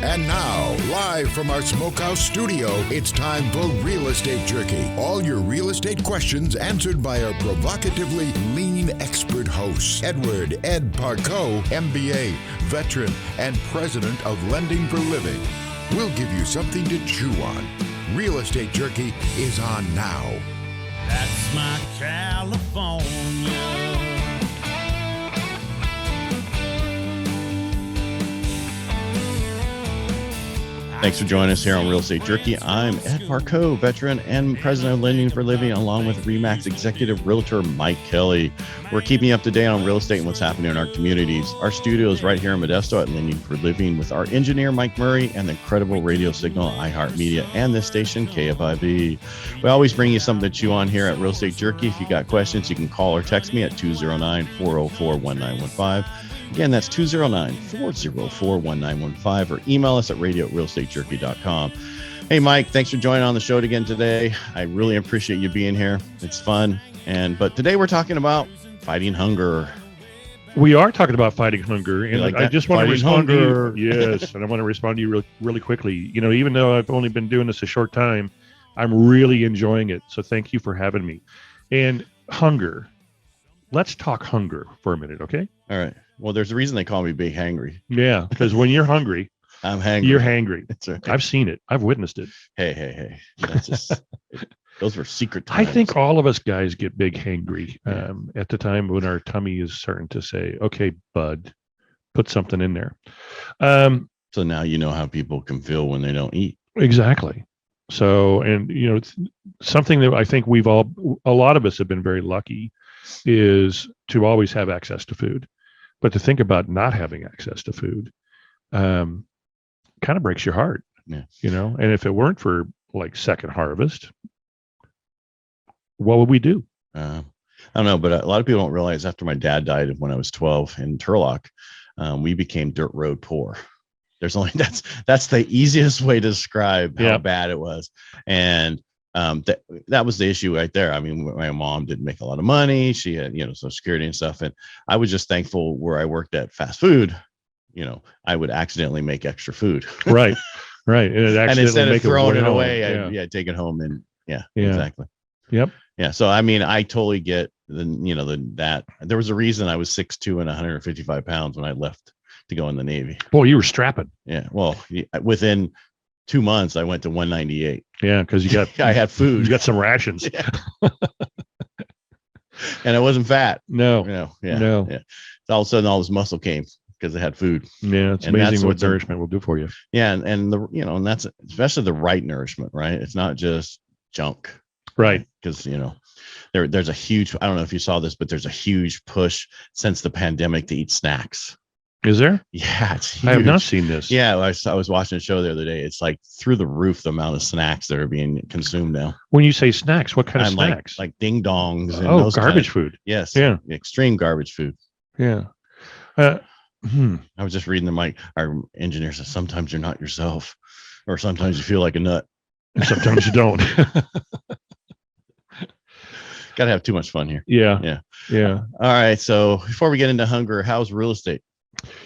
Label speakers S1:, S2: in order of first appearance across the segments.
S1: And now, live from our Smokehouse studio, it's time for Real Estate Jerky. All your real estate questions answered by our provocatively lean expert hosts. Edward Ed Parcaut, MBA, veteran, and president of Lending for Living. We'll give you something to chew on. Real Estate Jerky is on now.
S2: That's my California.
S3: Thanks for joining us here on Real Estate Jerky. I'm Ed Parcaut, veteran and president of Lending for Living, along with RE/MAX executive realtor Mike Kelly. We're keeping you up to date on real estate and what's happening in our communities. Our studio is right here in Modesto at Lending for Living with our engineer Mike Murray and the incredible radio signal iHeartMedia and this station KFIV. We always bring you something to chew on here at Real Estate Jerky. If you got questions, you can call or text me at 209-404-1915. Again, that's 209-404-1915 or email us at radio@realestatejerky.com. Hey, Mike, thanks for joining on the show again today. I really appreciate you being here. It's fun. But today we're talking about fighting hunger.
S4: We are talking about fighting hunger. And I just want to respond
S3: hunger.
S4: to you. Yes. And I want to respond to you really, really quickly. You know, even though I've only been doing this a short time, I'm really enjoying it. So thank you for having me. And hunger. Let's talk hunger for a minute, okay?
S3: All right. Well, there's a reason they call me Big Hangry.
S4: Yeah, because when you're hungry,
S3: I'm hangry.
S4: You're hangry.
S3: That's right.
S4: I've seen it. I've witnessed it.
S3: Hey. That's just, those were secret times.
S4: I think all of us guys get big hangry at the time when our tummy is starting to say, okay, bud, put something in there.
S3: So now you know how people can feel when they don't eat.
S4: Exactly. So, and you know, it's something that I think a lot of us have been very lucky is to always have access to food. But to think about not having access to food kind of breaks your heart, you know? And if it weren't for like Second Harvest, what would we do?
S3: I don't know, but a lot of people don't realize after my dad died when I was 12 in Turlock, we became dirt road poor. There's only that's the easiest way to describe how bad it was. And that was the issue right there. I mean, my mom didn't make a lot of money. She had, Social Security and stuff. And I was just thankful where I worked at fast food, I would accidentally make extra food.
S4: Right. And,
S3: instead of throwing it away, I'd take it home and exactly.
S4: Yep.
S3: Yeah. So, I mean, I totally get that there was a reason I was 6'2" and 155 pounds when I left to go in the Navy.
S4: Well, you were strapping.
S3: Yeah. Well, within 2 months, I went to 198.
S4: Yeah, because
S3: I had food.
S4: You got some rations.
S3: Yeah. And I wasn't fat.
S4: No.
S3: So all of a sudden, all this muscle came because I had food.
S4: Yeah, it's amazing what nourishment will do for you.
S3: Yeah, and and that's especially the right nourishment, right? It's not just junk,
S4: right?
S3: Because there's a huge. I don't know if you saw this, but there's a huge push since the pandemic to eat snacks.
S4: Is there?
S3: Yeah, it's huge.
S4: I have not seen this.
S3: Yeah, I was watching a show the other day. It's like through the roof the amount of snacks that are being consumed now.
S4: When you say snacks, what kind of snacks?
S3: Like ding dongs. And
S4: those garbage food.
S3: Yes.
S4: Yeah.
S3: Extreme garbage food.
S4: Yeah.
S3: I was just reading our engineer says sometimes you're not yourself, or sometimes you feel like a nut.
S4: Sometimes you don't.
S3: Got to have too much fun here.
S4: Yeah.
S3: All right. So before we get into hunger, how's real estate?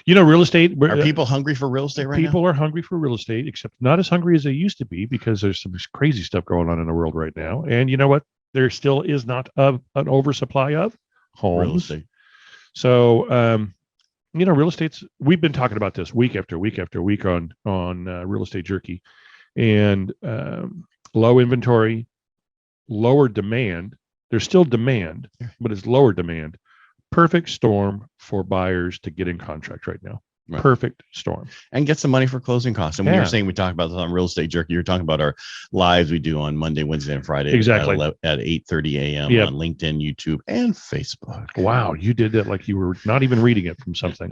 S4: Real estate.
S3: Are people hungry for real estate right now?
S4: People are hungry for real estate, except not as hungry as they used to be because there's some crazy stuff going on in the world right now. And you know what? There still is not an oversupply of homes.
S3: Real estate.
S4: So, real estate's. We've been talking about this week after week after week on Real Estate Jerky, and low inventory, lower demand. There's still demand, but it's lower demand. Perfect storm for buyers to get in contract right now. Right. Perfect storm.
S3: And get some money for closing costs. And when you're saying we talk about this on Real Estate Jerky, you're talking about our lives we do on Monday, Wednesday, and Friday.
S4: Exactly.
S3: At 8:30 a.m. on LinkedIn, YouTube, and Facebook.
S4: Wow. You did that like you were not even reading it from something.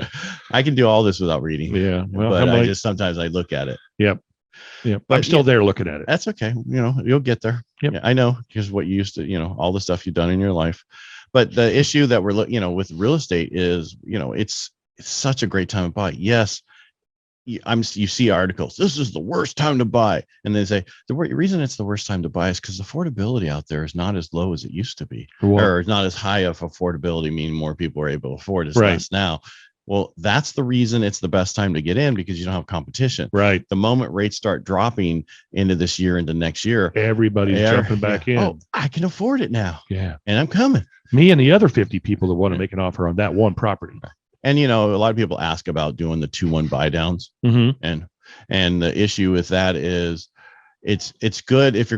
S3: I can do all this without reading.
S4: Yeah. Well,
S3: but sometimes I look at it.
S4: Yep. But I'm still there looking at it.
S3: That's okay. You'll get there.
S4: Yep.
S3: Yeah, I know because what you used to, all the stuff you've done in your life. But the issue that we're, with real estate is, it's such a great time to buy. Yes, you see articles. This is the worst time to buy, and they say the reason it's the worst time to buy is because affordability out there is not as low as it used to be, or not as high of affordability. Meaning more people are able to afford. It's less now. Well, that's the reason it's the best time to get in, because you don't have competition.
S4: Right.
S3: The moment rates start dropping into this year, into next year,
S4: everybody's jumping back in.
S3: Oh, I can afford it now.
S4: Yeah.
S3: And I'm coming.
S4: Me and the other 50 people that want to make an offer on that one property.
S3: And, a lot of people ask about doing the 2-1 buy downs.
S4: Mm-hmm.
S3: And the issue with that is it's good if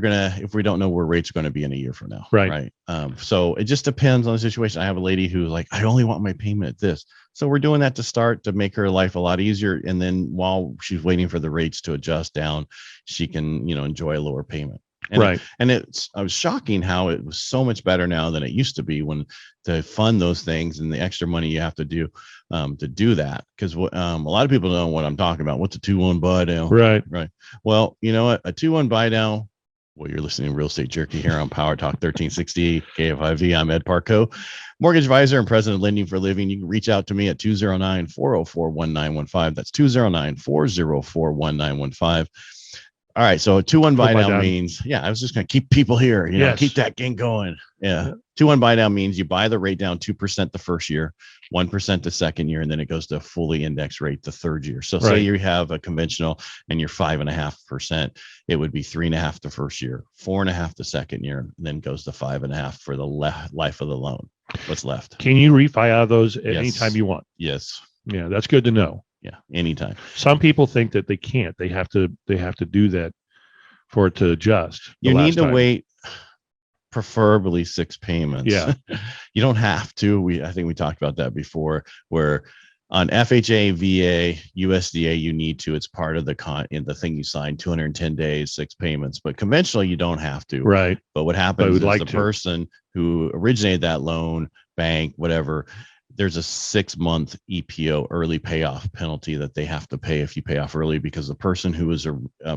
S3: we don't know where rates are going to be in a year from now.
S4: Right.
S3: So it just depends on the situation. I have a lady who's like, I only want my payment at this. So we're doing that to start to make her life a lot easier. And then while she's waiting for the rates to adjust down, she can, enjoy a lower payment. And
S4: right.
S3: I was shocking how it was so much better now than it used to be when to fund those things and the extra money you have to do that. Because a lot of people know what I'm talking about. What's a 2-1 buy down?
S4: Right.
S3: Well, you know what? A 2-1 buy down. Well, you're listening to Real Estate Jerky here on PowerTalk 1360 KFIV. I'm Ed Parcaut, mortgage advisor and president of Lending for a Living. You can reach out to me at 209-404-1915. That's 209-404-1915. All right. So a 2-1 buy down means, I was just going to keep people here, keep that game going. Yeah. 2-1 buy down means you buy the rate down 2% the first year, 1% the second year, and then it goes to a fully indexed rate the third year. So say you have a conventional and you're 5.5%, it would be 3.5 the first year, 4.5 the second year, and then goes to 5.5 for the life of the loan. What's left?
S4: Can you refi out of those at any time you want?
S3: Yes.
S4: Yeah, that's good to know.
S3: Yeah, anytime.
S4: Some people think that they can't. They have to do that for it to adjust.
S3: You need to wait preferably 6 payments.
S4: Yeah.
S3: You don't have to. I think we talked about that before, where on FHA, VA, USDA, you need to. It's part of the thing you signed, 210 days, 6 payments. But conventionally, you don't have to.
S4: Right.
S3: But what happens is the person who originated that loan, bank, whatever, there's a 6-month EPO, early payoff penalty, that they have to pay if you pay off early, because the person who is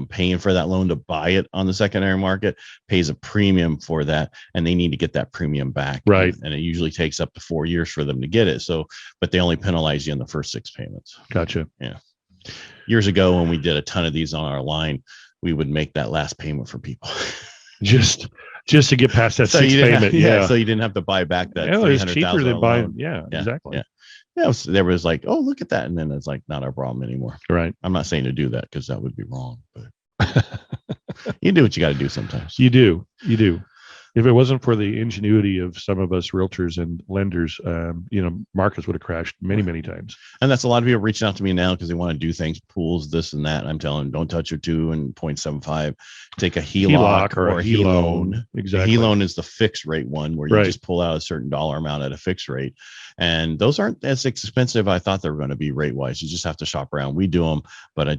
S3: paying for that loan to buy it on the secondary market pays a premium for that, and they need to get that premium back.
S4: Right.
S3: And it usually takes up to 4 years for them to get it. So, but they only penalize you in the first 6 payments.
S4: Gotcha.
S3: Yeah. Years ago, when we did a ton of these on our line, we would make that last payment for people.
S4: just to get past that 6 payment.
S3: So you didn't have to buy back that.
S4: It was cheaper than buying. Yeah, exactly.
S3: Yeah. So there was like, oh, look at that. And then it's like, not our problem anymore.
S4: Right.
S3: I'm not saying to do that, because that would be wrong, but you do what you got to do sometimes.
S4: You do. If it wasn't for the ingenuity of some of us realtors and lenders, markets would have crashed many, many times.
S3: And that's a lot of people reaching out to me now because they want to do things, pools, this and that. And I'm telling them, don't touch your 2.75. Take a HELOC or a HELoan.
S4: Exactly.
S3: A HELoan is the fixed rate one, where you just pull out a certain dollar amount at a fixed rate. And those aren't as expensive I thought they were going to be rate wise. You just have to shop around. We do them, but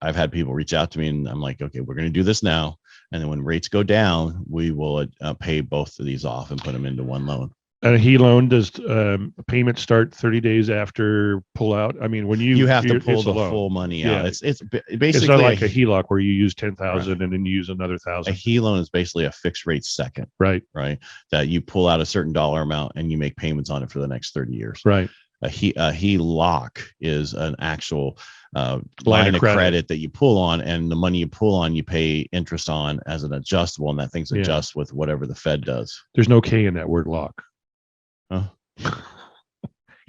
S3: I've had people reach out to me, and I'm like, okay, we're going to do this now. And then when rates go down, we will pay both of these off and put them into one loan.
S4: And a HELoan, does payment start 30 days after pull out? I mean, when you
S3: have to pull the full money out. It's basically,
S4: it's not like a HELOC where you use 10,000 and then you use another 1,000.
S3: A HELoan is basically a fixed rate second.
S4: Right.
S3: That you pull out a certain dollar amount and you make payments on it for the next 30 years.
S4: Right.
S3: A HELoC is an actual line of credit that you pull on, and the money you pull on, you pay interest on as an adjustable, and that thing's adjusts with whatever the Fed does.
S4: There's no K in that word lock.
S3: Oh.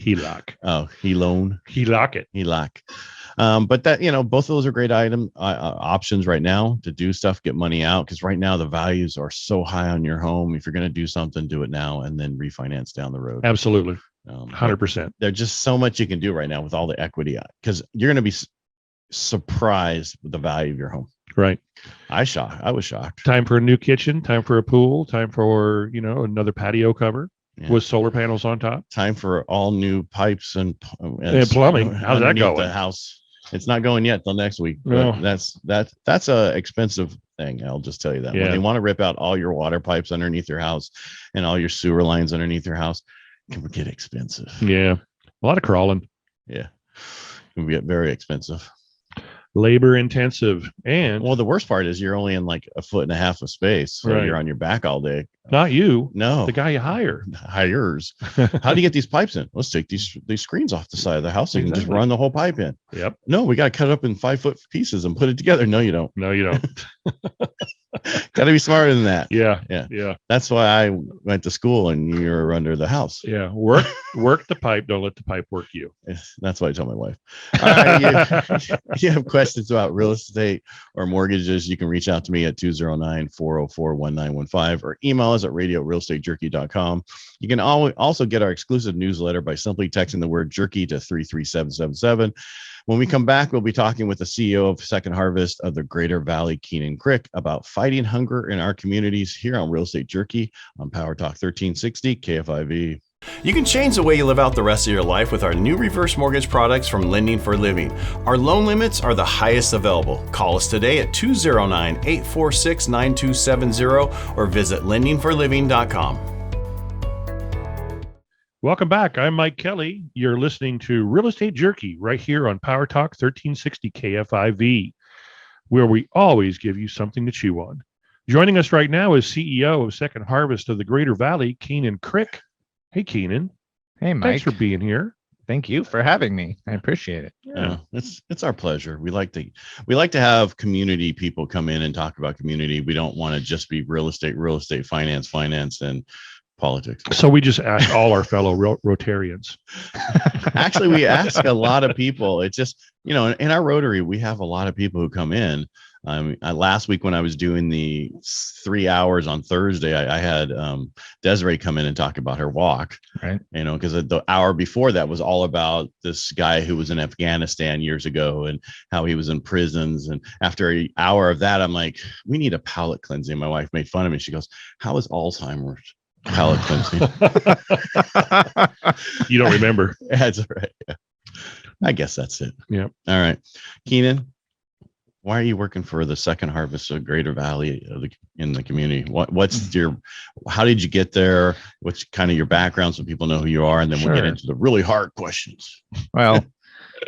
S4: HELoC.
S3: Oh, HELoan.
S4: HELoC it.
S3: HELoC. But that, both of those are great options right now to do stuff, get money out. Because right now the values are so high on your home. If you're going to do something, do it now and then refinance down the road.
S4: Absolutely. 100%.
S3: There's just so much you can do right now with all the equity, because you're going to be surprised with the value of your home.
S4: Right.
S3: I was shocked.
S4: Time for a new kitchen, time for a pool, time for, another patio cover with solar panels on top.
S3: Time for all new pipes and
S4: plumbing. How's that going?
S3: The house. It's not going yet till next week.
S4: No.
S3: That's a expensive thing. I'll just tell you that. When they want to rip out all your water pipes underneath your house and all your sewer lines underneath your house, it can get expensive.
S4: Yeah. A lot of crawling.
S3: Yeah. It can get very expensive.
S4: Labor intensive. And
S3: the worst part is you're only in like 1.5 feet of space. So you're on your back all day.
S4: Not you.
S3: No,
S4: The guy you hire.
S3: Hires. How do you get these pipes in? Let's take these screens off the side of the house. So you can just
S4: Exactly.
S3: run the whole pipe in.
S4: Yep.
S3: No, we got to cut it up in 5-foot pieces and put it together. No, you don't.
S4: No, you don't.
S3: Got to be smarter than that.
S4: Yeah.
S3: That's why I went to school and you're under the house.
S4: Yeah. Work the pipe. Don't let the pipe work you.
S3: That's what I tell my wife. All right, if you have questions about real estate or mortgages, you can reach out to me at 209-404-1915 or email us at radio@realestatejerky.com. You can also get our exclusive newsletter by simply texting the word jerky to 33777. When we come back, we'll be talking with the CEO of Second Harvest of the Greater Valley, Keenon Krick, about fighting hunger in our communities here on Real Estate Jerky on PowerTalk 1360 KFIV.
S2: You can change the way you live out the rest of your life with our new reverse mortgage products from Lending for Living. Our loan limits are the highest available. Call us today at 209-846-9270 or visit lendingforliving.com.
S4: Welcome back. I'm Mike Kelly. You're listening to Real Estate Jerky right here on PowerTalk 1360 KFIV, where we always give you something to chew on. Joining us right now is CEO of Second Harvest of the Greater Valley, Keenon Krick. Hey, Keenon.
S5: Hey, Mike.
S4: Thanks for being here.
S5: Thank you for having me. I appreciate it.
S3: Yeah, it's our pleasure. We like to have community people come in and talk about community. We don't want to just be real estate, finance, and politics.
S4: So we just ask all our fellow Rotarians.
S3: Actually, we ask a lot of people. It's just, in our Rotary, we have a lot of people who come in. Last week when I was doing the 3 hours on Thursday, I had Desiree come in and talk about her walk,
S5: right?
S3: Because the hour before that was all about this guy who was in Afghanistan years ago and how he was in prisons. And after an hour of that, I'm like, we need a palate cleansing. My wife made fun of me. She goes, how is Alzheimer's palate cleansing?
S4: You don't remember.
S3: That's all right. Yeah. I guess that's it.
S4: Yeah.
S3: All right. Keenan, why are you working for the Second Harvest of Greater Valley in the community? How did you get there? What's kind of your background so people know who you are? And then we'll get into the really hard questions.
S5: Well,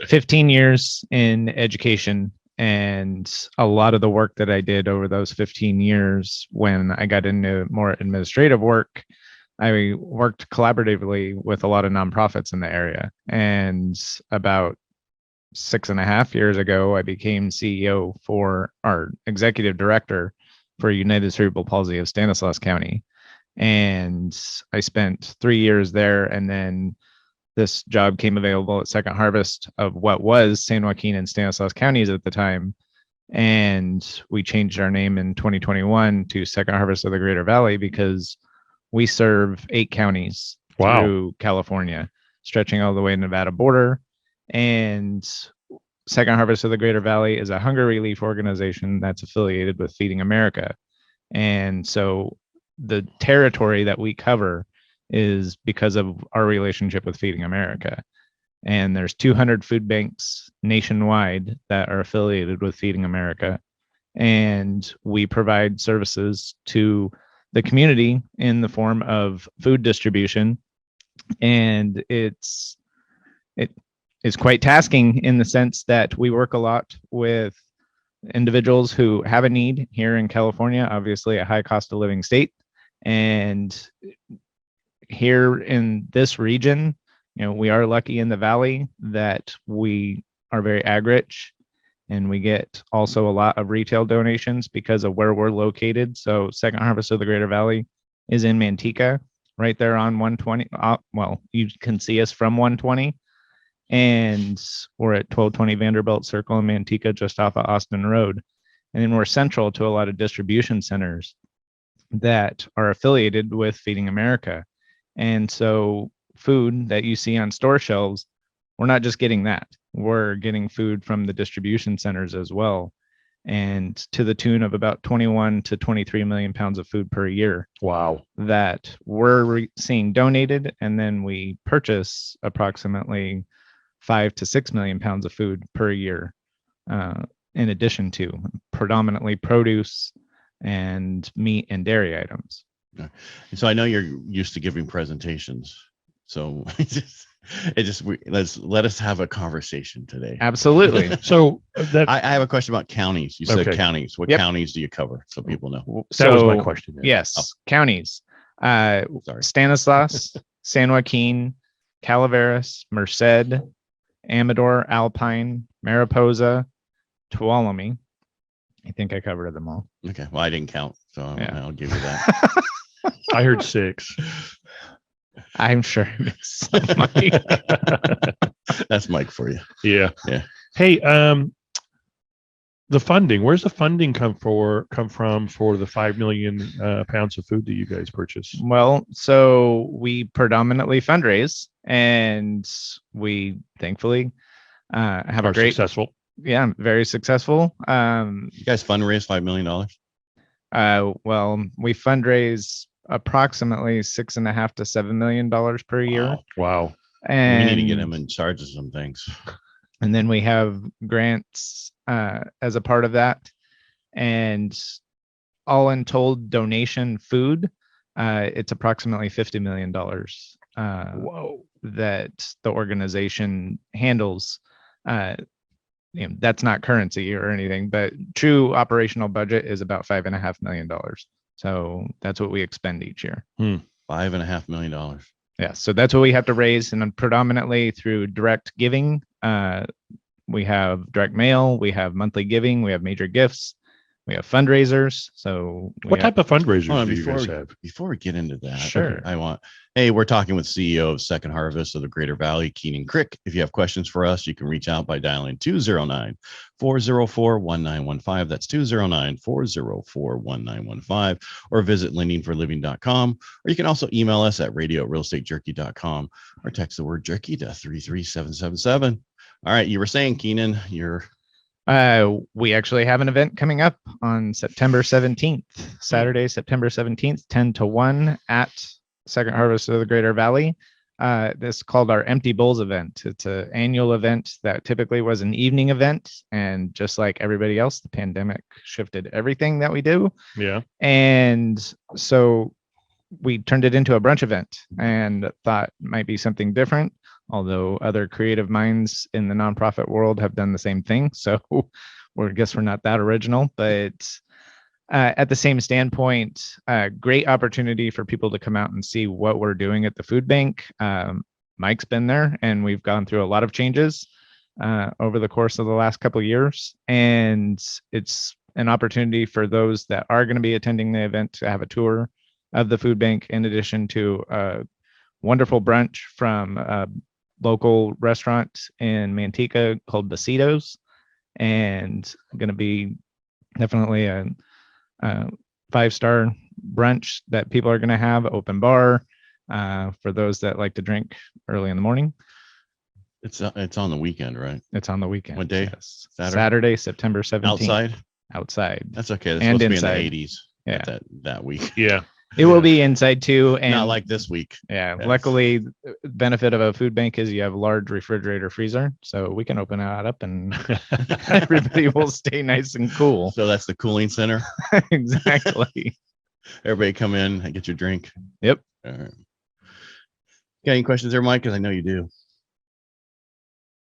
S5: 15 years in education, and a lot of the work that I did over those 15 years, when I got into more administrative work, I worked collaboratively with a lot of nonprofits in the area. And about 6.5 years ago, I became CEO for our executive director for United Cerebral Palsy of Stanislaus County. And I spent 3 years there. And then this job came available at Second Harvest of what was San Joaquin and Stanislaus counties at the time. And we changed our name in 2021 to Second Harvest of the Greater Valley because we serve 8 counties through California, stretching all the way to Nevada border. And Second Harvest of the Greater Valley is a hunger relief organization that's affiliated with Feeding America. And so the territory that we cover is because of our relationship with Feeding America. And there's 200 food banks nationwide that are affiliated with Feeding America. And we provide services to the community in the form of food distribution. And it's quite tasking in the sense that we work a lot with individuals who have a need here in California, obviously a high cost of living state. And here in this region, we are lucky in the valley that we are very ag rich, and we get also a lot of retail donations because of where we're located. So Second Harvest of the Greater Valley is in Manteca, right there on 120. Well, you can see us from 120, and we're at 1220 Vanderbilt Circle in Manteca, just off of Austin Road. And then we're central to a lot of distribution centers that are affiliated with Feeding America. And so food that you see on store shelves, we're not just getting that. We're getting food from the distribution centers as well. And to the tune of about 21 to 23 million pounds of food per year.
S4: Wow.
S5: That we're seeing donated. And then we purchase approximately 5 to 6 million pounds of food per year, in addition to predominantly produce and meat and dairy items.
S3: So I know you're used to giving presentations. So let us have a conversation today.
S5: Absolutely.
S4: So
S3: I have a question about counties. You said
S4: Okay.
S3: counties. What
S5: Yep.
S3: Counties do you cover so people know?
S4: that was my question.
S5: Yes, counties.
S3: Sorry.
S5: Stanislaus, San Joaquin, Calaveras, Merced, Amador, Alpine, Mariposa, Tuolumne. I think I covered them all.
S3: Okay. Well, I didn't count, so
S5: Yeah.
S3: I'll give you that.
S4: I heard 6.
S5: I'm sure it's somebody.
S3: That's Mike for you.
S4: Yeah.
S3: Yeah.
S4: Hey, the funding. Where's the funding come from for the 5 million pounds of food that you guys purchase?
S5: Well, so we predominantly fundraise, and we thankfully have a great,
S4: successful.
S5: yeah, very successful.
S3: You guys fundraise $5 million?
S5: Well, we fundraise approximately $6.5 to $7 million per year.
S4: Wow.
S5: And
S3: we need to get him in charge of some things.
S5: And then we have grants as a part of that. And all in told donation food, it's approximately $50 million
S4: Whoa.
S5: that the organization handles. That's not currency or anything, but true operational budget is about $5.5 million. So that's what we expend each year.
S3: $5.5 million.
S5: Yeah. So that's what we have to raise, and then predominantly through direct giving. We have direct mail, we have monthly giving, we have major gifts, we have fundraisers. So
S4: What type of fundraisers
S3: Hold on,
S4: do you guys have?
S3: before we get into that,
S5: Sure.
S3: We're talking with CEO of Second Harvest of the Greater Valley, Keenon Krick. If you have questions for us, you can reach out by dialing 209-404-1915. That's 209-404-1915, or visit lendingforliving.com. Or you can also email us at radio@realestatejerky.com or text the word jerky to 33777. All right, you were saying, Keenan,
S5: we actually have an event coming up on September 17th, Saturday, September 17th, 10 to 1 at Second Harvest of the Greater Valley. This is called our Empty Bowls event. It's an annual event that typically was an evening event. And just like everybody else, the pandemic shifted everything that we do.
S4: Yeah.
S5: And so we turned it into a brunch event and thought it might be something different, although other creative minds in the nonprofit world have done the same thing. So I guess we're not that original, but at the same standpoint, great opportunity for people to come out and see what we're doing at the food bank. Mike's been there, and we've gone through a lot of changes over the course of the last couple of years. And it's an opportunity for those that are going to be attending the event to have a tour of the food bank, in addition to a wonderful brunch from a local restaurant in Manteca called Besitos, and going to be definitely a 5-star brunch that people are going to have, open bar for those that like to drink early in the morning.
S3: it's on the weekend, right?
S5: It's on the weekend.
S3: What day?
S5: Yes.
S3: Saturday?
S5: Saturday, September 17th.
S3: Outside? That's okay. That's
S5: And
S3: supposed
S5: inside.
S3: to be in the 80s.
S5: Yeah.
S3: That week.
S4: Yeah.
S5: It will be inside too. And
S3: Not like this week.
S5: yeah,
S3: Yes.
S5: luckily, the benefit of a food bank is you have a large refrigerator freezer, so we can open that up and everybody will stay nice and cool.
S3: So that's the cooling center.
S5: Exactly.
S3: Everybody come in and get your drink.
S5: Yep.
S3: All right. Got any questions there, Mike? Because I know you do.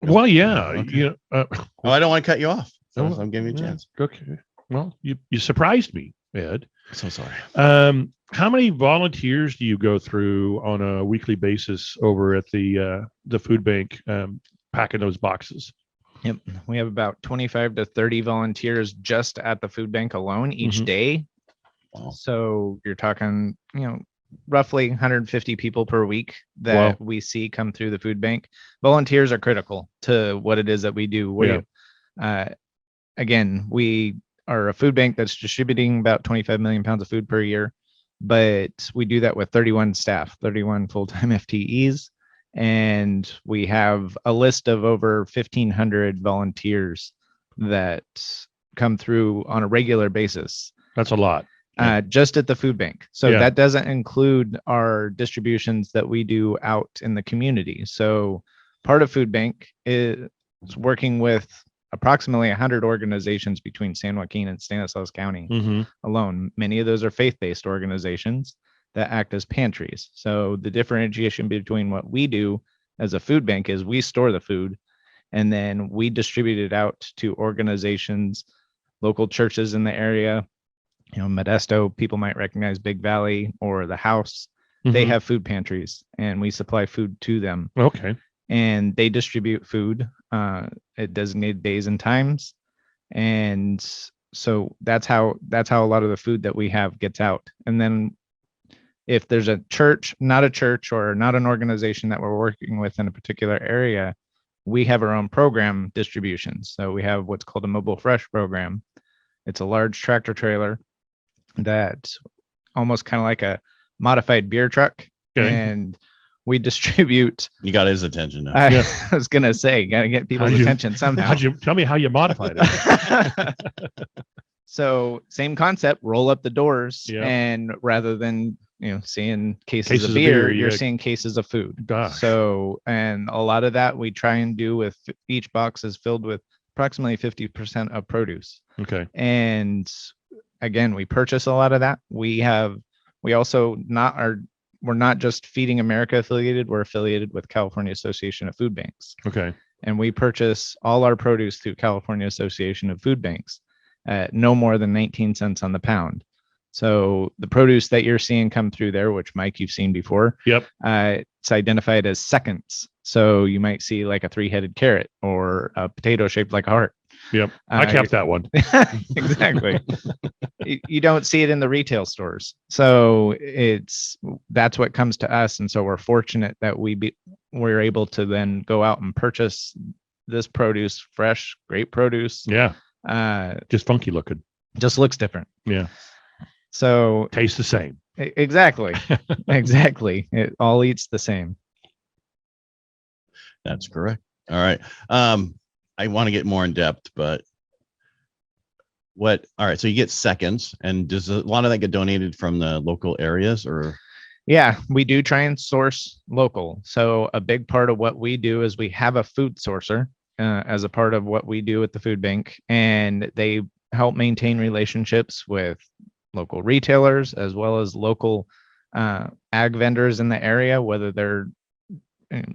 S4: Well, yeah.
S3: Okay.
S4: You know,
S3: Oh, I don't want to cut you off. So
S4: Oh,
S3: I'm giving you a
S4: yeah.
S3: chance.
S4: Okay. Well, you surprised me, Ed.
S3: So sorry.
S4: How many volunteers do you go through on a weekly basis over at the food bank, packing those boxes?
S5: Yep. We have about 25 to 30 volunteers just at the food bank alone each
S4: Mhm.
S5: day.
S3: Wow.
S5: So you're talking, roughly 150 people per week that
S4: Wow.
S5: we see come through the food bank. Volunteers are critical to what it is that we do. Again, we are a food bank that's distributing about 25 million pounds of food per year, but we do that with 31 staff, 31 full-time FTEs. And we have a list of over 1,500 volunteers that come through on a regular basis.
S4: That's a lot.
S5: Just at the food bank. So
S4: Yeah.
S5: that doesn't include our distributions that we do out in the community. So part of food bank is working with approximately 100 organizations between San Joaquin and Stanislaus County
S4: Mm-hmm.
S5: alone. Many of those are faith-based organizations that act as pantries. So the differentiation between what we do as a food bank is we store the food and then we distribute it out to organizations, local churches in the area. Modesto, people might recognize Big Valley or the House. They
S4: Mhm.
S5: have food pantries, and we supply food to them,
S4: Okay.
S5: and they distribute food at designated days and times. And so that's how a lot of the food that we have gets out. And then if there's a church, not a church or not an organization that we're working with in a particular area, we have our own program distributions. So we have what's called a mobile fresh program. It's a large tractor trailer that almost kind of like a modified beer truck.
S4: Okay.
S5: And we distribute.
S3: You got his attention now.
S5: I
S4: Yeah.
S5: was gonna say, gotta get people's
S4: How'd you-
S5: attention somehow.
S4: How'd you tell me how you modified it?
S5: So same concept, roll up the doors,
S4: Yeah.
S5: and rather than seeing cases
S4: Cases
S5: of
S4: of
S5: beer,
S4: beer,
S5: you're
S4: yeah.
S5: seeing cases of food.
S4: Gosh.
S5: So, and a lot of that we try and do with each box is filled with approximately 50% of produce.
S4: Okay.
S5: And again, we purchase a lot of that. We're not just Feeding America affiliated, we're affiliated with California Association of Food Banks.
S4: Okay.
S5: And we purchase all our produce through California Association of Food Banks at no more than 19 cents on the pound. So the produce that you're seeing come through there, which Mike, you've seen before,
S4: Yep.
S5: it's identified as seconds. So you might see like a 3-headed carrot or a potato shaped like a heart.
S4: Yep. I kept that one.
S5: Exactly. You don't see it in the retail stores. So that's what comes to us. And so we're fortunate that we're able to then go out and purchase this produce, fresh, great produce.
S4: Yeah. Just funky looking.
S5: Just looks different.
S4: Yeah.
S5: So
S4: Tastes the same.
S5: exactly. Exactly. It all eats the same.
S3: That's correct. All right. I want to get more in depth, but all right. So you get seconds, and does a lot of that get donated from the local areas, or?
S5: Yeah, we do try and source local. So a big part of what we do is we have a food sourcer as a part of what we do at the food bank, and they help maintain relationships with local retailers as well as local ag vendors in the area, whether they're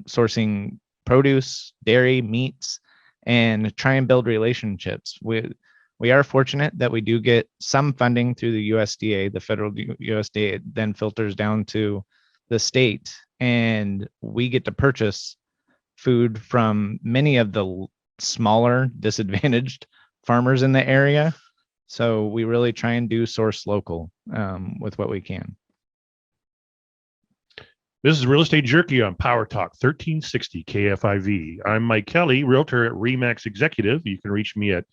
S5: sourcing produce, dairy, meats, and try and build relationships. We are fortunate that we do get some funding through the USDA. The federal USDA then filters down to the state, and we get to purchase food from many of the smaller disadvantaged farmers in the area. So we really try and do source local with what we can.
S4: This is Real Estate Jerky on PowerTalk 1360 KFIV. I'm Mike Kelly, realtor at Remax Executive. You can reach me at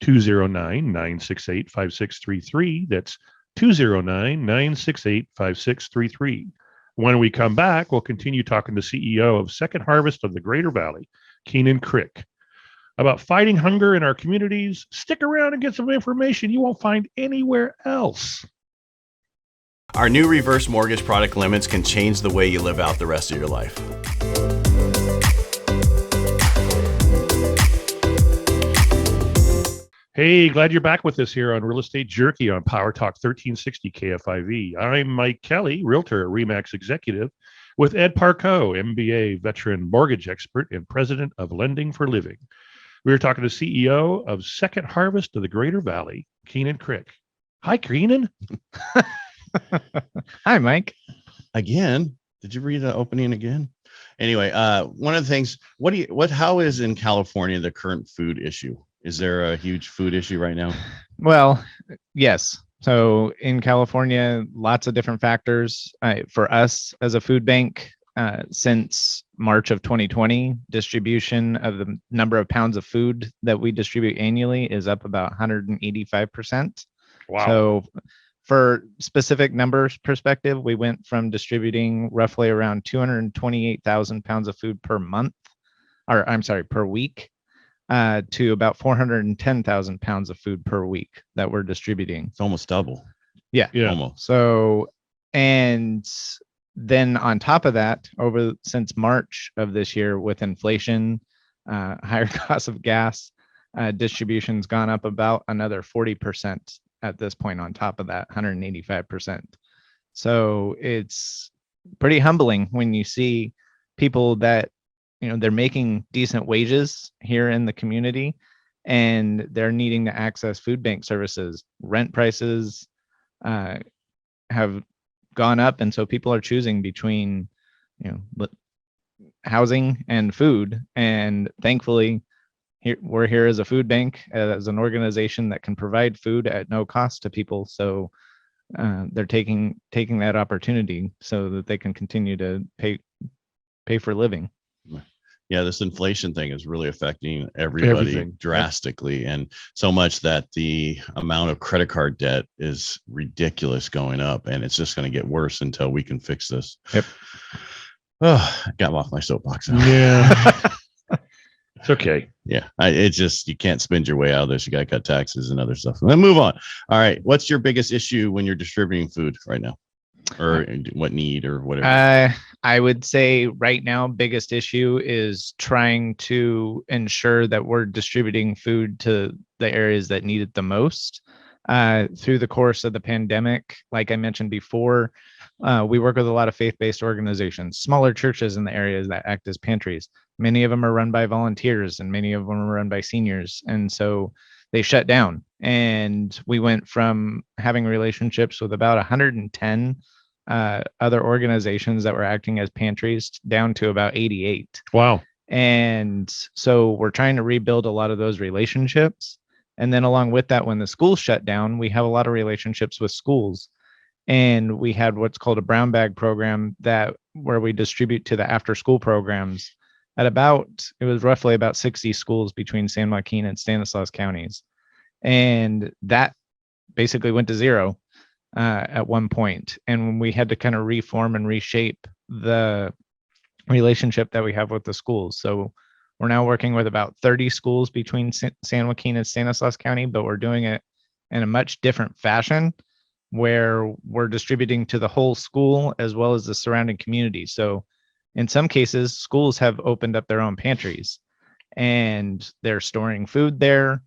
S4: 209-968-5633. That's 209-968-5633. When we come back, we'll continue talking to CEO of Second Harvest of the Greater Valley, Keenon Krick, about fighting hunger in our communities. Stick around and get some information you won't find anywhere else.
S2: Our new reverse mortgage product limits can change the way you live out the rest of your life.
S4: Hey, glad you're back with us here on Real Estate Jerky on PowerTalk 1360 KFIV. I'm Mike Kelly, realtor at Remax Executive, with Ed Parcaut, MBA veteran mortgage expert and president of Lending for Living. We are talking to CEO of Second Harvest of the Greater Valley, Keenon Krick. Hi, Keenon.
S5: Hi, Mike.
S3: Again, did you read the opening again? Anyway, one of the things, how is in California the current food issue? Is there a huge food issue right now?
S5: Well, yes. So in California, lots of different factors. For us as a food bank, since March of 2020, distribution of the number of pounds of food that we distribute annually is up about 185%.
S4: Wow.
S5: So for specific numbers perspective, we went from distributing roughly around 228,000 pounds of food per week, to about 410,000 pounds of food per week that we're distributing.
S3: It's almost double.
S5: Yeah.
S3: Almost.
S5: So, and then on top of that, since March of this year, with inflation, higher costs of gas, distribution's gone up about another 40% at this point on top of that 185%. So it's pretty humbling when you see people that they're making decent wages here in the community and they're needing to access food bank services. Rent prices have gone up, and so people are choosing between, housing and food. And thankfully, we're here as a food bank, as an organization that can provide food at no cost to people. So they're taking that opportunity so that they can continue to pay for living.
S3: Yeah, this inflation thing is really affecting everybody drastically, and so much that the amount of credit card debt is ridiculous going up, and it's just going to get worse until we can fix this.
S5: Yep.
S3: Oh, I got off my soapbox now.
S4: Yeah. It's okay.
S3: Yeah, it's just, you can't spend your way out of this. You got to cut taxes and other stuff. Then move on. All right, what's your biggest issue when you're distributing food right now, or what need or whatever?
S5: I would say right now, biggest issue is trying to ensure that we're distributing food to the areas that need it the most. Through the course of the pandemic, like I mentioned before, we work with a lot of faith-based organizations, smaller churches in the areas that act as pantries. Many of them are run by volunteers, and many of them are run by seniors. And so they shut down. And we went from having relationships with about 110 other organizations that were acting as pantries down to about 88.
S4: Wow.
S5: And so we're trying to rebuild a lot of those relationships. And then along with that, when the schools shut down, we have a lot of relationships with schools. And we had what's called a brown bag program where we distribute to the after school programs at it was roughly about 60 schools between San Joaquin and Stanislaus counties. And that basically went to zero at one point. And we had to kind of reform and reshape the relationship that we have with the schools. So we're now working with about 30 schools between San Joaquin and Stanislaus County, but we're doing it in a much different fashion, where we're distributing to the whole school as well as the surrounding community. So in some cases, schools have opened up their own pantries and they're storing food there,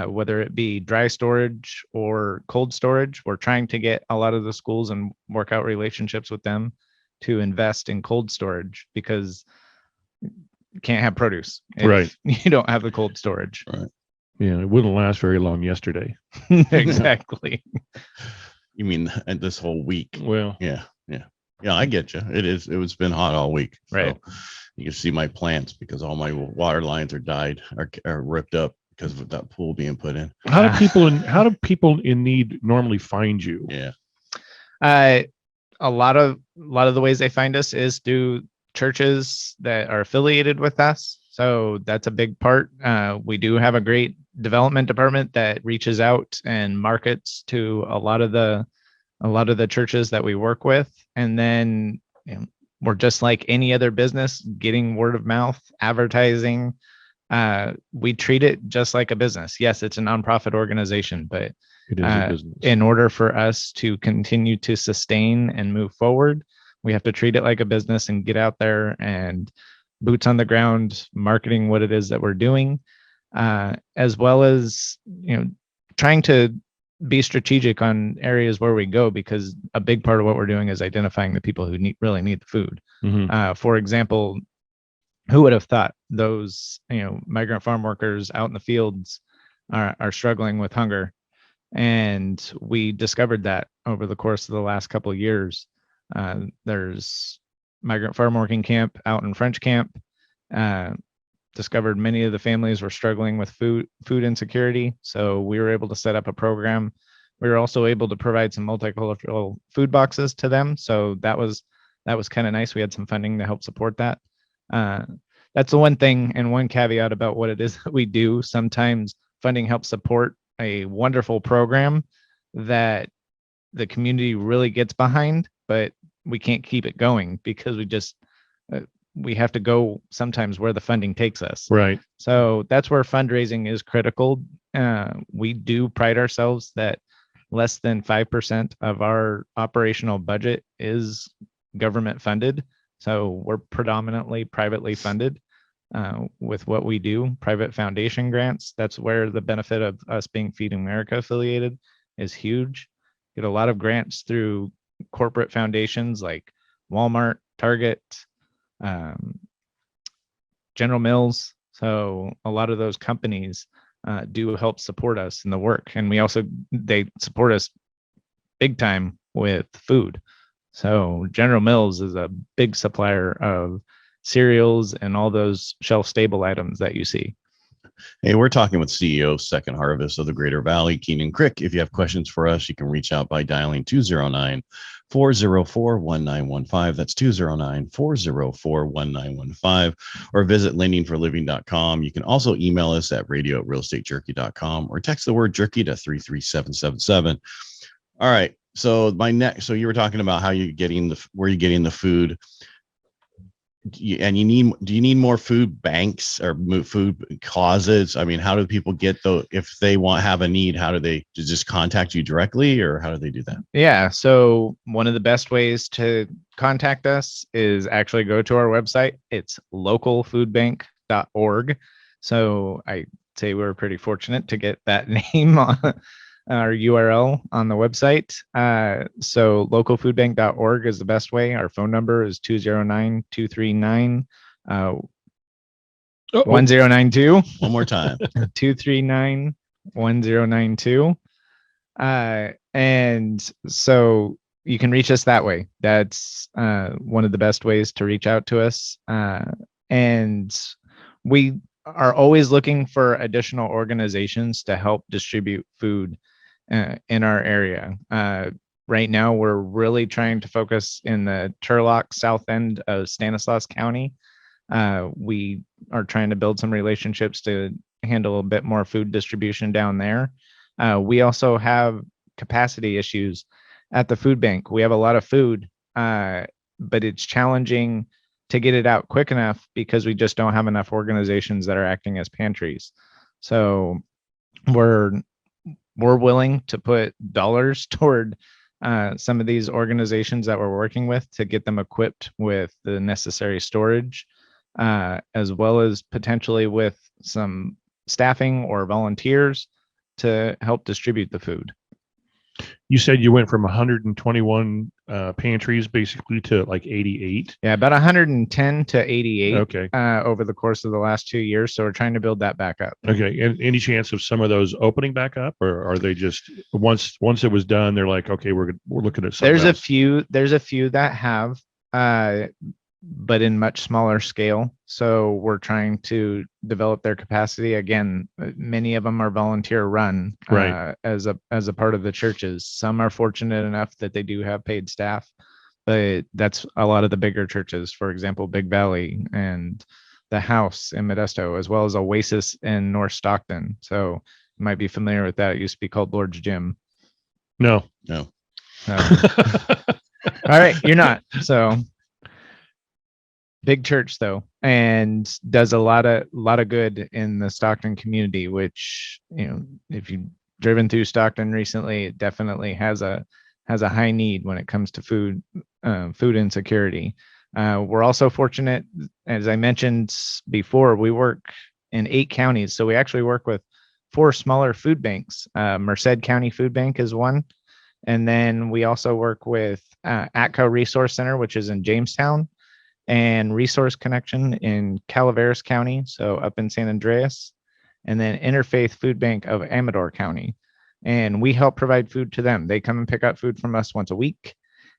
S5: whether it be dry storage or cold storage. We're trying to get a lot of the schools and work out relationships with them to invest in cold storage, because you can't have produce if you don't have the cold storage.
S3: Right.
S4: Yeah, it wouldn't last very long yesterday.
S5: Exactly.
S3: You mean this whole week?
S4: Well,
S3: yeah, I get you. It's been hot all week.
S5: Right.
S3: So you can see my plants, because all my water lines are ripped up because of that pool being put in.
S4: How do people in need normally find you?
S3: Yeah.
S5: A lot of the ways they find us is through churches that are affiliated with us. So that's a big part. We do have a great development department that reaches out and markets to a lot of the churches that we work with. And then we're just like any other business, getting word of mouth, advertising. We treat it just like a business. Yes, it's a nonprofit organization, but
S4: It is a business.
S5: in order for us to continue to sustain and move forward, we have to treat it like a business and get out there and boots on the ground, marketing what it is that we're doing, as well as trying to be strategic on areas where we go, because a big part of what we're doing is identifying the people who really need the food.
S4: Mm-hmm.
S5: For example, who would have thought those migrant farm workers out in the fields are struggling with hunger? And we discovered that over the course of the last couple of years. There's migrant farm working camp out in French Camp. Discovered many of the families were struggling with food insecurity. So we were able to set up a program. We were also able to provide some multicultural food boxes to them. So that was kind of nice. We had some funding to help support that. That's the one thing and one caveat about what it is that we do. Sometimes funding helps support a wonderful program that the community really gets behind, but we can't keep it going because we have to go sometimes where the funding takes us.
S4: Right.
S5: So that's where fundraising is critical. We do pride ourselves that less than 5% of our operational budget is government funded. So we're predominantly privately funded with what we do, private foundation grants. That's where the benefit of us being Feed America affiliated is huge. Get a lot of grants through corporate foundations like Walmart, Target, General Mills. So a lot of those companies do help support us in the work. And they support us big time with food. So General Mills is a big supplier of cereals and all those shelf stable items that you see.
S3: Hey, we're talking with CEO of Second Harvest of the Greater Valley, Keenon Krick. If you have questions for us, you can reach out by dialing 209-404-1915. That's 209-404-1915, or visit lendingforliving.com. You can also email us at radio@realestatejerky.com or text the word jerky to 33777. All right. So so you were talking about how you're getting where you're getting the food. Do you need more food banks or food closets? I mean, how do people get if they have a need, how do they just contact you directly, or how do they do that?
S5: Yeah. So one of the best ways to contact us is actually go to our website. It's localfoodbank.org. So I say we're pretty fortunate to get that name on our URL on the website. So localfoodbank.org is the best way. Our phone number is 209-239 1092.
S3: One more time.
S5: 239-1092. And so you can reach us that way. That's one of the best ways to reach out to us. And we are always looking for additional organizations to help distribute food in our area. Right now, we're really trying to focus in the Turlock south end of Stanislaus County. We are trying to build some relationships to handle a bit more food distribution down there. We also have capacity issues at the food bank. We have a lot of food, but it's challenging to get it out quick enough because we just don't have enough organizations that are acting as pantries. So we're willing to put dollars toward some of these organizations that we're working with to get them equipped with the necessary storage, as well as potentially with some staffing or volunteers to help distribute the food.
S4: You said you went from 121 pantries basically to like 88.
S5: Yeah, about 110 to 88.
S4: Okay.
S5: Over the course of the last 2 years. So we're trying to build that back up.
S4: Okay. And any chance of some of those opening back up, or are they just once it was done, they're like, okay, we're looking at something
S5: There's
S4: else?
S5: There's a few that have, but in much smaller scale. So we're trying to develop their capacity. Again, many of them are volunteer run,
S4: right,
S5: as a part of the churches. Some are fortunate enough that they do have paid staff, but that's a lot of the bigger churches, for example, Big Valley and the House in Modesto, as well as Oasis in North Stockton. So you might be familiar with that. It used to be called Lord's Gym.
S4: No.
S5: All right, you're not. So big church though, and does a lot of good in the Stockton community, which, if you've driven through Stockton recently, it definitely has a high need when it comes to food insecurity. We're also fortunate, as I mentioned before, we work in 8 counties. So we actually work with 4 smaller food banks. Merced County Food Bank is one. And then we also work with ATCO Resource Center, which is in Jamestown, and Resource Connection in Calaveras County, so up in San Andreas, and then Interfaith Food Bank of Amador County. And we help provide food to them. They come and pick up food from us once a week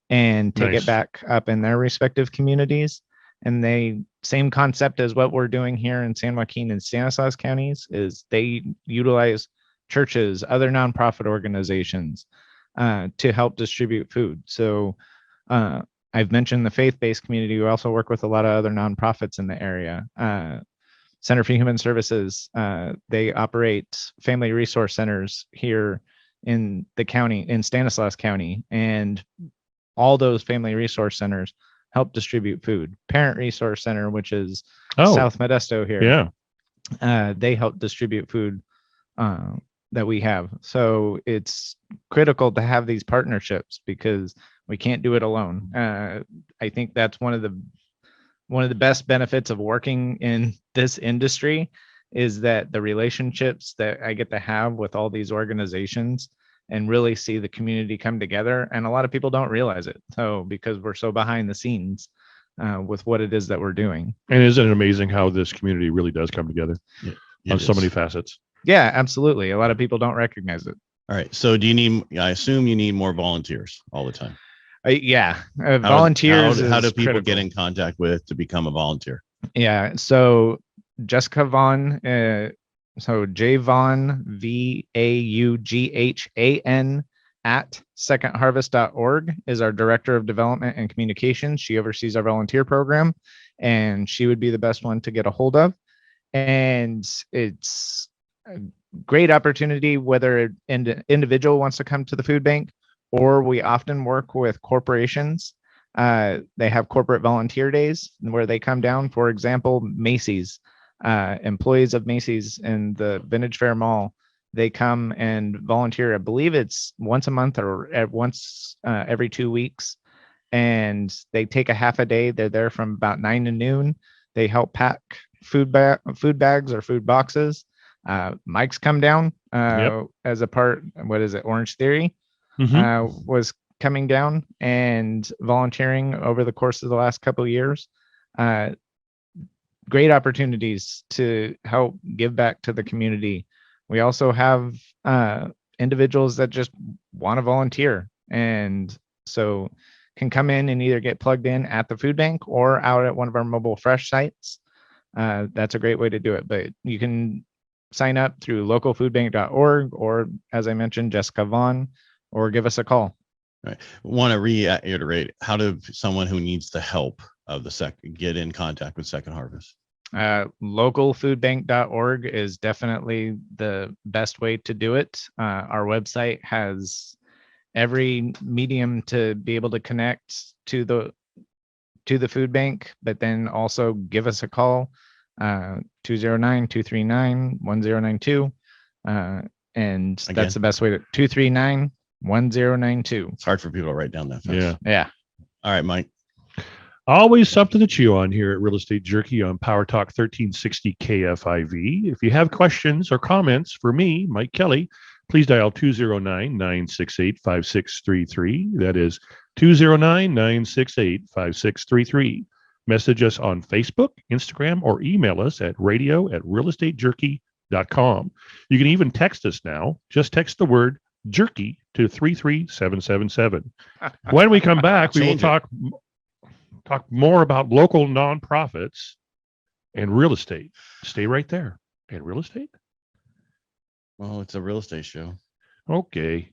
S5: and take
S4: Nice.
S5: it back up in their respective communities. And same concept as what we're doing here in San Joaquin and Stanislaus counties, is they utilize churches, other nonprofit organizations to help distribute food. So I've mentioned the faith-based community. We also work with a lot of other nonprofits in the area. Center for Human Services, they operate family resource centers here in the county, in Stanislaus County, and all those family resource centers help distribute food. Parent Resource Center, which is South Modesto here,
S4: Yeah.
S5: they help distribute food that we have. So it's critical to have these partnerships because we can't do it alone. I think that's one of the best benefits of working in this industry, is that the relationships that I get to have with all these organizations and really see the community come together. And a lot of people don't realize it. So because we're so behind the scenes with what it is that we're doing.
S4: And isn't it amazing how this community really does come together on so many facets?
S5: Yeah, absolutely. A lot of people don't recognize it.
S3: All right. So I assume you need more volunteers all the time?
S5: Volunteers.
S3: How do
S5: is
S3: people
S5: critical.
S3: get in contact with to become a volunteer?
S5: Yeah. So Jessica Vaughn, so J Vaughn, VAUGHAN at secondharvest.org is our director of development and communications. She oversees our volunteer program, and she would be the best one to get a hold of. And it's a great opportunity, whether an individual wants to come to the food bank, or we often work with corporations. They have corporate volunteer days where they come down. For example, Macy's, employees of Macy's in the Vintage Fair Mall, they come and volunteer. I believe it's once a month or once every 2 weeks. And they take a half a day. They're there from about 9 to noon. They help pack food bags or food boxes. Mike's come down as a part. What is it? Orange Theory was coming down and volunteering over the course of the last couple of years. Great opportunities to help give back to the community. We also have individuals that just want to volunteer, and so can come in and either get plugged in at the food bank or out at one of our mobile fresh sites. That's a great way to do it. But you can sign up through localfoodbank.org, or as I mentioned, Jessica Vaughn, or give us a call.
S3: Right. Want to reiterate, how does someone who needs the help of the get in contact with Second Harvest?
S5: Localfoodbank.org is definitely the best way to do it. Our website has every medium to be able to connect to the food bank, but then also give us a call, 209-239-1092. And again, that's the best way to 239-1092.
S3: It's hard for people to write down that fast.
S5: Yeah.
S3: All right, Mike.
S4: Always something to chew on here at Real Estate Jerky on PowerTalk 1360 KFIV. If you have questions or comments for me, Mike Kelly, please dial 209-968-5633. That is 209-968-5633. Message us on Facebook, Instagram, or email us at radio@realestatejerky.com. You can even text us now. Just text the word jerky to 33777. When we come back, we will talk more about local nonprofits and real estate. Stay right there. And real estate?
S3: Well, it's a real estate show.
S4: Okay.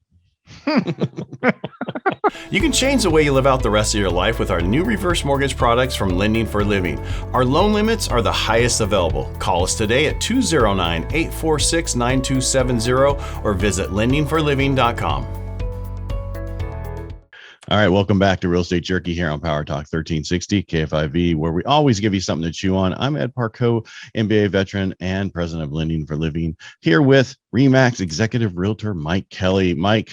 S2: You can change the way you live out the rest of your life with our new reverse mortgage products from Lending for Living. Our loan limits are the highest available. Call us today at 209-846-9270 or visit lendingforliving.com.
S3: All right, welcome back to Real Estate Jerky here on PowerTalk 1360 KFIV, where we always give you something to chew on. I'm Ed Parcaut, MBA veteran and president of Lending for Living, here with RE/MAX executive realtor Mike Kelly. Mike,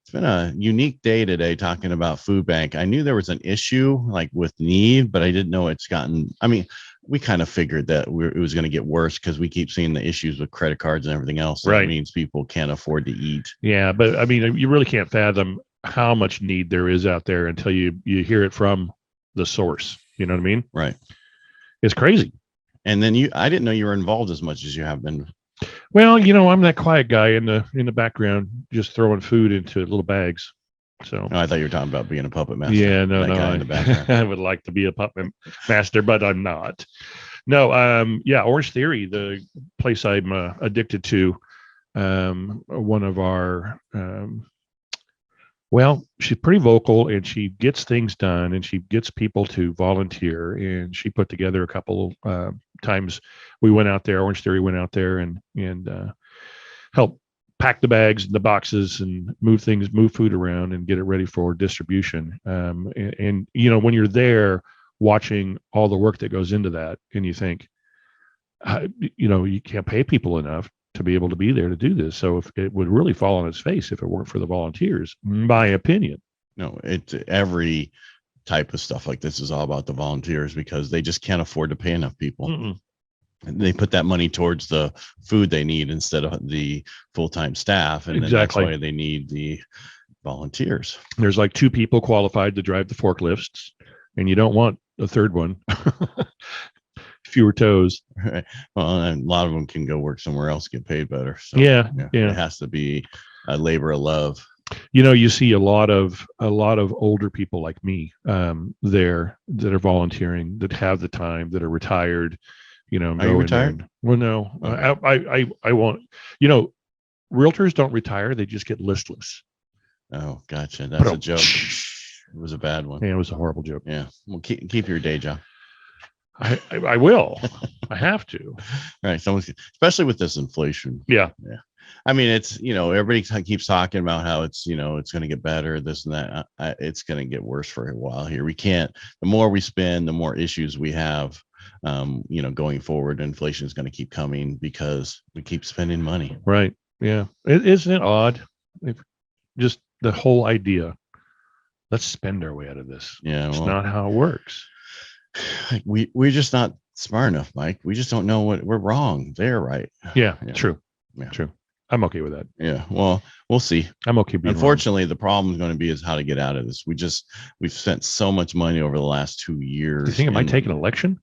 S3: it's been a unique day today talking about food bank. I knew there was an issue like with need, but I didn't know it's gotten. I mean, we kind of figured that it was going to get worse because we keep seeing the issues with credit cards and everything else. So
S4: right.
S3: That means people can't afford to eat.
S4: Yeah, but I mean, you really can't fathom how much need there is out there until you hear it from the source. You know what I mean?
S3: Right.
S4: It's crazy.
S3: And then I didn't know you were involved as much as you have been.
S4: Well, I'm that quiet guy in the background, just throwing food into little bags. So
S3: I thought you were talking about being a puppet master.
S4: Yeah, no.
S3: In the background.
S4: I would like to be a puppet master, but I'm not. No, Orange Theory, the place I'm addicted to. One of our well, she's pretty vocal and she gets things done and she gets people to volunteer. And she put together a couple times we went out there, Orange Theory went out there and helped pack the bags and the boxes and move food around and get it ready for distribution. And when you're there watching all the work that goes into that and you think, you can't pay people enough to be able to be there to do this. So if it would really fall on its face if it weren't for the volunteers, my opinion.
S3: No, it's every type of stuff like this is all about the volunteers because they just can't afford to pay enough people. And they put that money towards the food they need instead of the full-time staff. And
S4: exactly.
S3: That's why they need the volunteers.
S4: There's like 2 people qualified to drive the forklifts and you don't want a third one. Fewer toes.
S3: Right. Well, and a lot of them can go work somewhere else, get paid better. So
S4: yeah.
S3: It has to be a labor of love.
S4: You see a lot of older people like me there that are volunteering, that have the time, that are retired.
S3: Are you retired?
S4: Well, no,
S3: Okay.
S4: I won't. Realtors don't retire; they just get listless.
S3: Oh, gotcha. That's a joke. It was a bad one.
S4: Yeah, it was a horrible joke.
S3: Yeah. Well, keep your day job.
S4: I will. I have to.
S3: Right. Especially with this inflation.
S4: Yeah.
S3: Yeah. I mean, it's, everybody keeps talking about how it's, it's going to get better, this and that. It's going to get worse for a while here. We can't, the more we spend, the more issues we have, going forward. Inflation is going to keep coming because we keep spending money.
S4: Right. Yeah. Isn't it odd? Just the whole idea. Let's spend our way out of this.
S3: Yeah.
S4: It's not how it works.
S3: We're just not smart enough, Mike. We just don't know what we're wrong. They're right.
S4: Yeah. True.
S3: Yeah.
S4: True. I'm okay with that.
S3: Yeah. Well, we'll see.
S4: I'm okay being
S3: Unfortunately, the problem is going to be is how to get out of this. We've spent so much money over the last 2 years.
S4: Do you think it might take an election?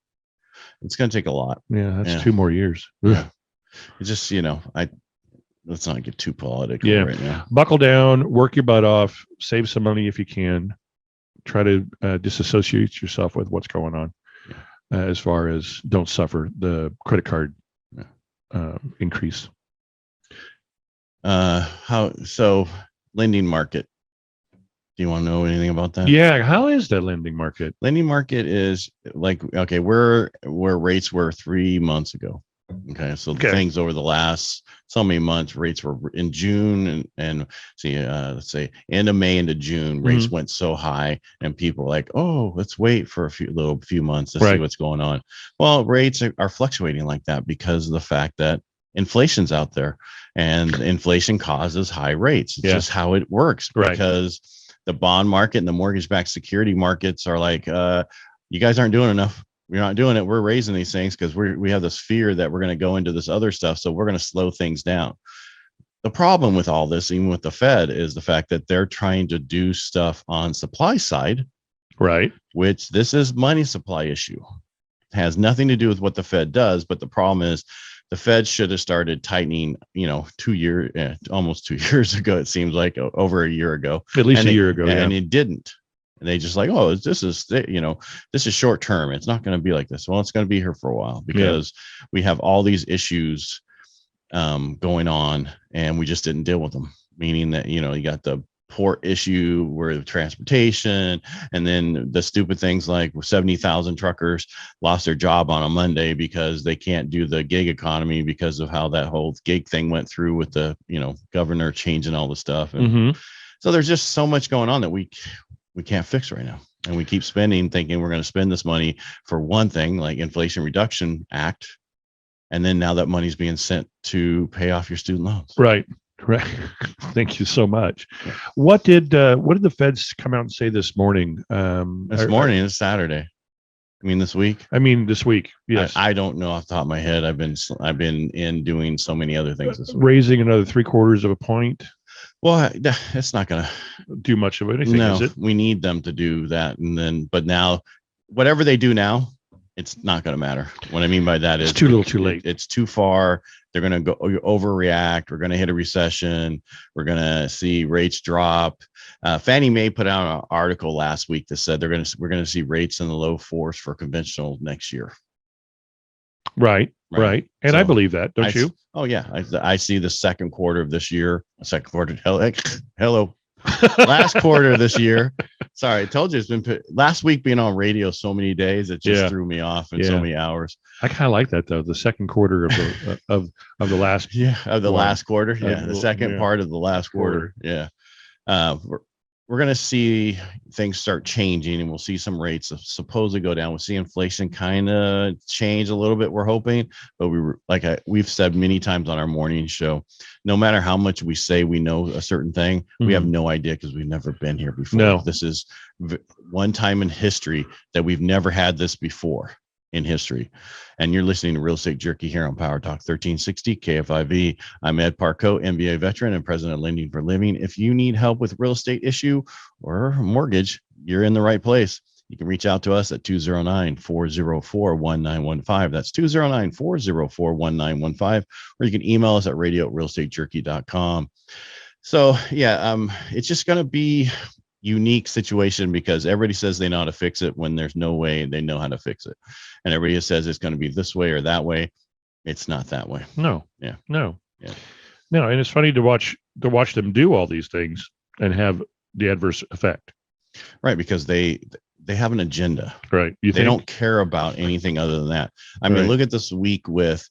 S3: It's going to take a lot.
S4: Yeah. That's 2 more years.
S3: Yeah. It's just, let's not get too political right now.
S4: Buckle down, work your butt off, save some money if you can. Try to disassociate yourself with what's going on, as far as don't suffer the credit card increase.
S3: Lending market. Do you want to know anything about that?
S4: Yeah. How is that lending market?
S3: Lending market is like, okay, where rates were 3 months ago. Okay. So things over the last so many months, rates were in June and let's say end of May into June, rates went so high and people were like, oh, let's wait for a few months to see what's going on. Well, rates are fluctuating like that because of the fact that inflation's out there and inflation causes high rates. It's just how it works because the bond market and the mortgage-backed security markets are like, you guys aren't doing enough. We're not doing it. We're raising these things because we have this fear that we're going to go into this other stuff. So we're going to slow things down. The problem with all this, even with the Fed, is the fact that they're trying to do stuff on supply side,
S4: right? Which
S3: this is money supply issue. It has nothing to do with what the Fed does. But the problem is the Fed should have started tightening, almost 2 years ago. It seems like over a year ago,
S4: at least a year ago.
S3: And it didn't. And they just like, oh, this is short term. It's not going to be like this. Well, it's going to be here for a while because we have all these issues going on and we just didn't deal with them. Meaning that, you got the port issue where the transportation and then the stupid things like 70,000 truckers lost their job on a Monday because they can't do the gig economy because of how that whole gig thing went through with the, governor changing all the stuff. And so there's just so much going on that we can't fix right now. And we keep spending thinking we're going to spend this money for one thing like Inflation Reduction Act. And then now that money's being sent to pay off your student loans.
S4: Right. Thank you so much. Yeah. What did the Feds come out and say this morning?
S3: It's Saturday. This week.
S4: This week. Yes.
S3: I don't know off the top of my head. I've been in doing so many other things this week.
S4: Raising another 0.75 of a point.
S3: Well, it's not going to
S4: do much of anything, is it?
S3: We need them to do that. But now, whatever they do now, it's not going to matter. What I mean by that is
S4: it's too little too late.
S3: It's too far. They're going to go overreact. We're going to hit a recession. We're going to see rates drop. Fannie Mae put out an article last week that said we're going to see rates in the low 4s for conventional next year.
S4: Right. And so I believe that, don't you?
S3: Oh yeah, I see the second quarter of this year. Hello. Last quarter of this year. Sorry, I told you it's been last week being on radio so many days. It just threw me off in so many hours.
S4: I kind of like that though. The second quarter of the of the last
S3: last quarter. The second part of the last quarter. Yeah. We're going to see things start changing and we'll see some rates supposedly go down. We'll see inflation kind of change a little bit, we're hoping. But we've said many times on our morning show, no matter how much we say we know a certain thing, we have no idea because we've never been here before.
S4: No.
S3: This is one time in history that we've never had this before in history. And you're listening to Real Estate Jerky here on PowerTalk 1360 KFIV. I'm Ed Parcaut, MBA veteran and president of Lending for Living. If you need help with real estate issue or mortgage, you're in the right place. You can reach out to us at 209-404-1915. That's 209-404-1915. Or you can email us at radio@realestatejerky.com. So yeah, it's just going to be unique situation because everybody says they know how to fix it when there's no way they know how to fix it, and everybody says it's going to be this way or that way. It's not that way.
S4: No.
S3: Yeah.
S4: No.
S3: Yeah.
S4: No. And it's funny to watch them do all these things and have the adverse effect.
S3: Right, because they have an agenda.
S4: Right.
S3: They don't care about anything other than that. I mean, look at this week with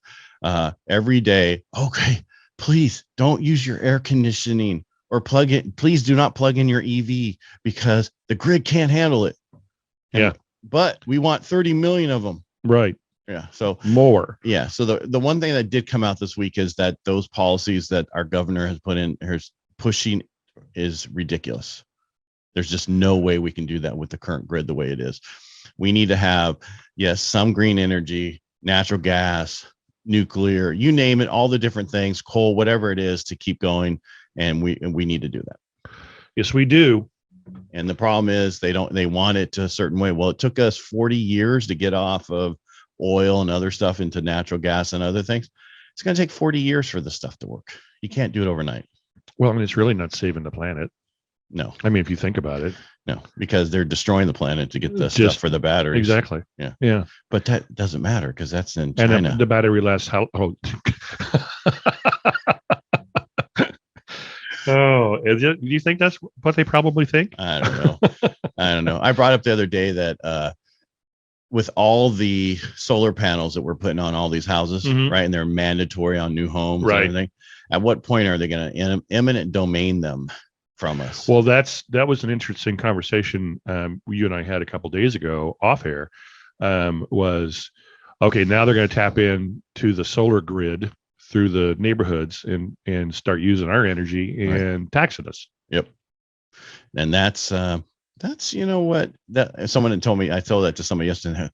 S3: every day. Okay, please don't use your air conditioning or plug it. Please do not plug in your EV because the grid can't handle it.
S4: Yeah.
S3: But we want 30 million of them.
S4: Right.
S3: Yeah. So
S4: more.
S3: Yeah. So the one thing that did come out this week is that those policies that our governor has put in, her pushing, is ridiculous. There's just no way we can do that with the current grid the way it is. We need to have, yes, some green energy, natural gas, nuclear, you name it, all the different things, coal, whatever it is, to keep going. And we need to do that.
S4: Yes, we do.
S3: And the problem is they want it to a certain way. Well, it took us 40 years to get off of oil and other stuff into natural gas and other things. It's going to take 40 years for this stuff to work. You can't do it overnight.
S4: Well, I mean, it's really not saving the planet.
S3: No.
S4: I mean, if you think about it.
S3: No, because they're destroying the planet to get the stuff for the batteries.
S4: Exactly.
S3: Yeah.
S4: Yeah.
S3: But that doesn't matter because that's in China.
S4: And the battery lasts how? Oh. Oh, do you think that's what they probably think?
S3: I don't know. I brought up the other day that with all the solar panels that we're putting on all these houses, right, and they're mandatory on new homes, right, and everything, at what point are they going to eminent domain them from us?
S4: Well, that was an interesting conversation you and I had a couple days ago off air. Was okay. Now they're going to tap in to the solar grid through the neighborhoods and start using our energy and taxing us.
S3: Yep. And that's you know what, that someone had told me, I told that to somebody yesterday.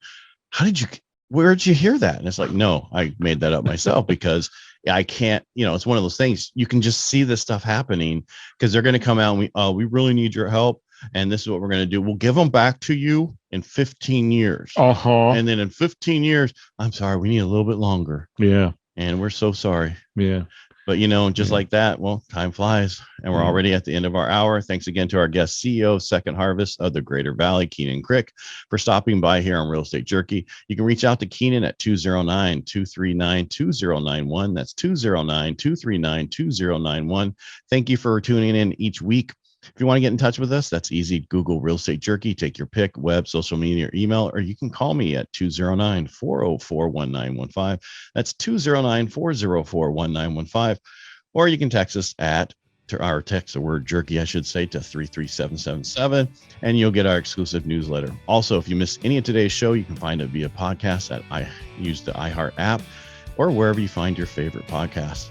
S3: Where did you hear that? And it's like, no, I made that up myself because I can't, it's one of those things. You can just see this stuff happening because they're going to come out and we really need your help. And this is what we're going to do. We'll give them back to you in 15 years. And then in 15 years, I'm sorry, we need a little bit longer.
S4: Yeah.
S3: And we're so sorry.
S4: Yeah.
S3: But, just like that, well, time flies and we're already at the end of our hour. Thanks again to our guest CEO of Second Harvest of the Greater Valley, Keenon Krick, for stopping by here on Real Estate Jerky. You can reach out to Keenan at 209-239-2091. That's 209-239-2091. Thank you for tuning in each week. If you want to get in touch with us, that's easy. Google Real Estate Jerky, take your pick, web, social media, or email, or you can call me at 209-404-1915. That's 209-404-1915. Or you can text us text the word jerky, I should say, to 33777, and you'll get our exclusive newsletter. Also, if you miss any of today's show, you can find it via podcast use the iHeart app or wherever you find your favorite podcast.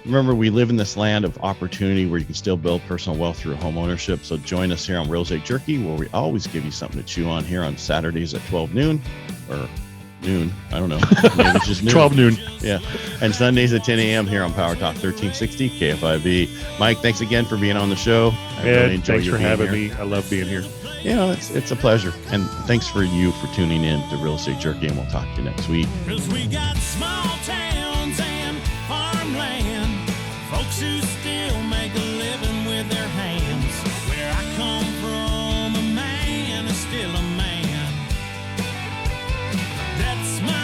S3: Remember, we live in this land of opportunity where you can still build personal wealth through home ownership. So join us here on Real Estate Jerky, where we always give you something to chew on here on Saturdays at 12 noon or noon. I don't know. Maybe it's just noon.
S4: 12 noon.
S3: Yeah. And Sundays at 10 a.m. here on PowerTalk 1360 KFIV. Mike, thanks again for being on the show.
S4: I really enjoy thanks for having me. I love being here.
S3: It's a pleasure. And thanks for you for tuning in to Real Estate Jerky, and we'll talk to you next week.
S6: 'Cause we got small towns and farmland, folks who still make a living with their hands. Where I come from, a man is still a man. That's my